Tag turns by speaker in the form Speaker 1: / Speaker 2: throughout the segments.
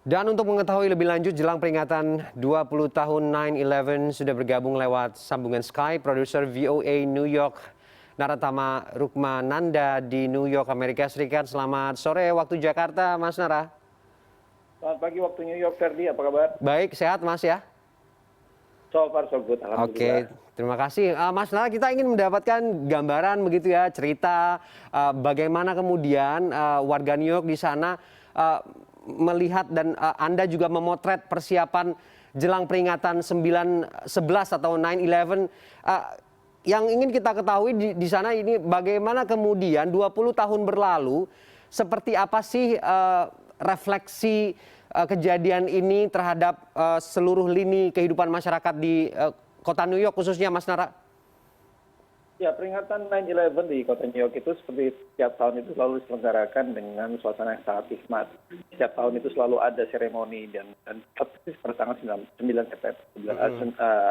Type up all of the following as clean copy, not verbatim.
Speaker 1: Dan untuk mengetahui lebih lanjut jelang peringatan 20 tahun 9/11 sudah bergabung lewat sambungan Skype produser VOA New York Naratama Rukmananda di New York, Amerika Serikat. Selamat sore waktu Jakarta, Mas Nara.
Speaker 2: Selamat pagi waktu New York, Ferdi. Apa kabar?
Speaker 1: Baik, sehat Mas ya?
Speaker 2: So far so good,
Speaker 1: Oke,
Speaker 2: alhamdulillah.
Speaker 1: terima kasih. Mas Nara, kita ingin mendapatkan gambaran begitu ya, cerita bagaimana kemudian warga New York di sana melihat dan Anda juga memotret persiapan jelang peringatan 9/11 atau 9/11. Yang ingin kita ketahui di sana ini bagaimana kemudian 20 tahun berlalu, seperti apa sih refleksi kejadian ini terhadap seluruh lini kehidupan masyarakat di kota New York khususnya, Mas Nara?
Speaker 2: Ya, peringatan 9/11 di kota New York itu seperti setiap tahun itu selalu diselenggarakan dengan suasana yang sangat hikmat. Setiap tahun itu selalu ada seremoni dan persis pada tanggal 9 September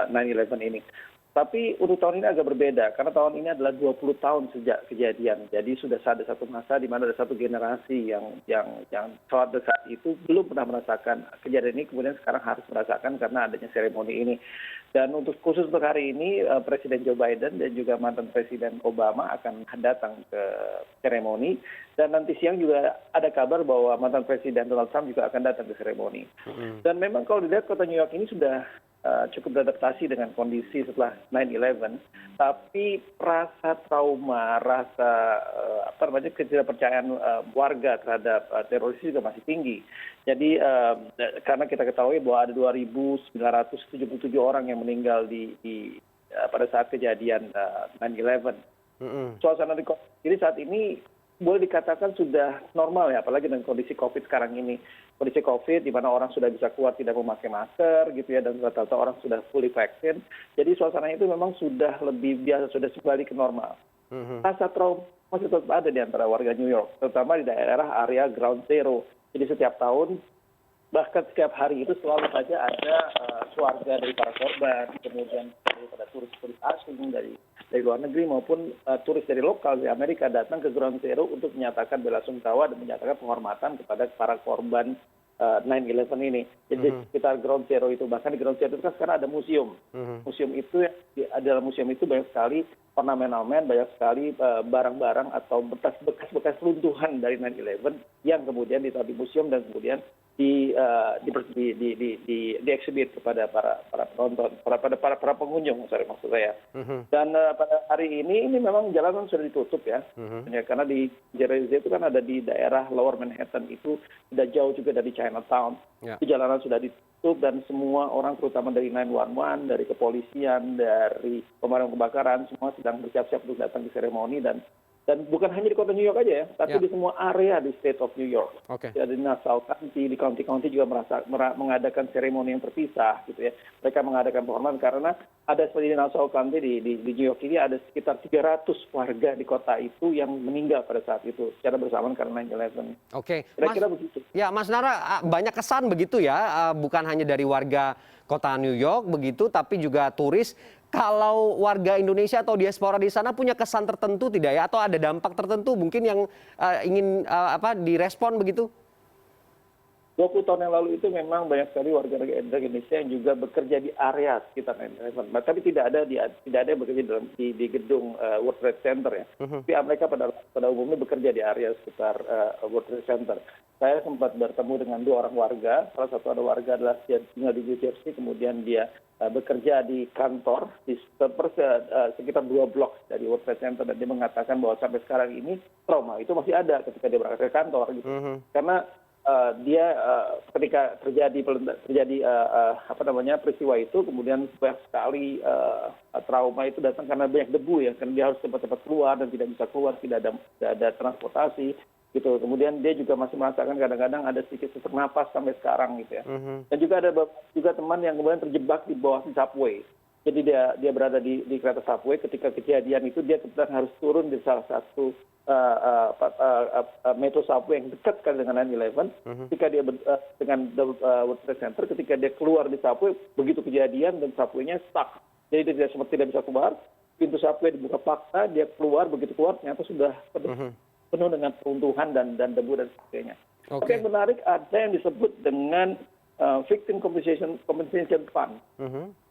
Speaker 2: 9/11 ini. Tapi untuk tahun ini agak berbeda karena tahun ini adalah 20 tahun sejak kejadian. Jadi sudah ada satu masa di mana ada satu generasi yang saat dekat itu belum pernah merasakan kejadian ini, kemudian sekarang harus merasakan karena adanya seremoni ini. Dan khusus untuk hari ini Presiden Joe Biden dan juga mantan Presiden Obama akan datang ke seremoni, dan nanti siang juga ada kabar bahwa mantan Presiden Donald Trump juga akan datang ke seremoni. Dan memang kalau dilihat kota New York ini sudah cukup beradaptasi dengan kondisi setelah 9/11, tapi rasa trauma, rasa ketidakpercayaan warga terhadap teroris juga masih tinggi. Jadi karena kita ketahui bahwa ada 2.977 orang yang meninggal pada saat kejadian 9/11. Suasana di kota ini saat ini boleh dikatakan sudah normal ya, apalagi dengan kondisi COVID sekarang ini. Kondisi COVID di mana orang sudah bisa keluar tidak memakai masker gitu ya, dan rata-rata orang sudah fully vaksin. Jadi suasananya itu memang sudah lebih biasa, sudah kembali ke normal. Rasa trauma masih tetap ada di antara warga New York, terutama di daerah area Ground Zero. Jadi setiap tahun, bahkan setiap hari itu selalu saja ada keluarga dari para korban, kemudian daripada turis-turis asing dari luar negeri maupun turis dari lokal di Amerika datang ke Ground Zero untuk menyatakan belasungkawa dan menyatakan penghormatan kepada para korban 9/11 ini. Jadi sekitar Ground Zero itu, bahkan di Ground Zero itu kan sekarang ada museum. Museum itu, dalam museum itu banyak sekali ornamen-ornamen, banyak sekali barang-barang atau bekas-bekas runtuhan dari 9/11 yang kemudian ditaruh di museum dan kemudian diekshibit kepada para penonton, para pengunjung, maksud saya. Dan pada hari ini memang jalanan sudah ditutup ya, karena di Jersey itu kan ada di daerah Lower Manhattan, itu sudah jauh juga dari Chinatown. Itu jalanan sudah ditutup dan semua orang, terutama dari 911, dari kepolisian, dari pemadam kebakaran, semua sedang bersiap-siap untuk datang ke seremoni. Dan bukan hanya di kota New York aja ya, tapi di semua area di state of New York. Di Nassau County, di county-county juga mengadakan seremoni yang terpisah gitu ya. Mereka mengadakan penghormatan karena ada seperti di Nassau County di New York ini ada sekitar 300 warga di kota itu yang meninggal pada saat itu secara bersamaan karena 9/11.
Speaker 1: Oke,
Speaker 2: Kira-kira begitu.
Speaker 1: Ya, Mas Nara, banyak kesan begitu ya, bukan hanya dari warga kota New York begitu, tapi juga turis. Kalau warga Indonesia atau diaspora di sana punya kesan tertentu tidak ya, atau ada dampak tertentu mungkin yang ingin direspon begitu?
Speaker 2: 20 tahun yang lalu itu memang banyak sekali warga negara Indonesia yang juga bekerja di area sekitar 9/11. Tapi tidak ada yang bekerja di gedung World Trade Center ya. Tapi mereka pada umumnya bekerja di area sekitar World Trade Center. Saya sempat bertemu dengan 2 orang warga. Salah satu ada warga adalah tinggal di New Jersey, kemudian dia bekerja di kantor di sekitar 2 blok dari World Trade Center, dan dia mengatakan bahwa sampai sekarang ini trauma itu masih ada ketika dia berangkat ke kantor gitu. Karena dia ketika terjadi peristiwa itu, kemudian banyak sekali trauma itu datang karena banyak debu ya, karena dia harus cepat-cepat keluar dan tidak bisa keluar, tidak ada transportasi gitu. Kemudian dia juga masih merasakan kadang-kadang ada sedikit sesak napas sampai sekarang gitu ya. Dan juga ada teman yang kemudian terjebak di bawah subway. Jadi dia berada di kereta subway ketika kejadian itu, dia kemudian harus turun di salah satu metro subway yang dekat sekali dengan 9/11. Ketika dia dengan World Trade Center, ketika dia keluar di subway, begitu kejadian dan subway-nya stuck. Jadi dia tidak bisa keluar, pintu subway dibuka paksa, dia keluar, begitu keluar ternyata sudah penuh dengan peruntuhan dan debu dan sebagainya. Tapi yang menarik ada yang disebut dengan victim compensation fund.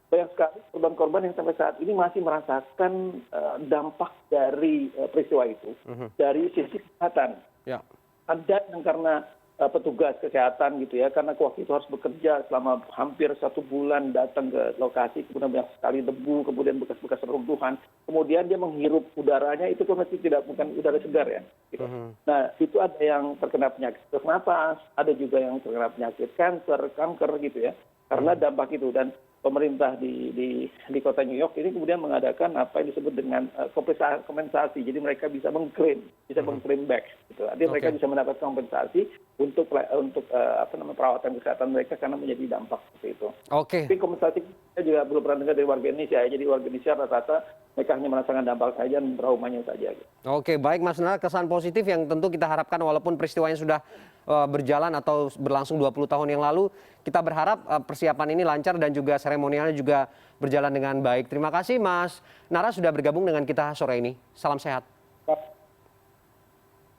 Speaker 2: Banyak sekali korban-korban yang sampai saat ini masih merasakan dampak dari peristiwa itu dari sisi kesehatan.
Speaker 1: Ya.
Speaker 2: Ada yang karena petugas kesehatan gitu ya, karena waktu itu harus bekerja selama hampir 1 bulan, datang ke lokasi, kemudian banyak sekali debu, kemudian bekas-bekas reruntuhan, kemudian dia menghirup udaranya, itu kan masih bukan udara segar ya. Gitu. Nah, itu ada yang terkena penyakit sesak napas, ada juga yang terkena penyakit kanker gitu ya, karena dampak itu. Dan pemerintah di kota New York ini kemudian mengadakan apa yang disebut dengan kompensasi. Jadi mereka bisa mengklaim back. Gitu. Artinya mereka bisa mendapat kompensasi untuk perawatan kesehatan mereka karena menjadi dampak seperti itu. Tapi kompensasi saya juga belum pernah dengar dari warga Indonesia ya. Jadi warga Indonesia rata-rata mereka hanya merasakan dampak saja dan traumanya saja. Gitu.
Speaker 1: Oke, baik Mas Nara, kesan positif yang tentu kita harapkan walaupun peristiwanya sudah berjalan atau berlangsung 20 tahun yang lalu, kita berharap persiapan ini lancar dan juga seremonialnya juga berjalan dengan baik. Terima kasih Mas Nara sudah bergabung dengan kita sore ini. Salam sehat.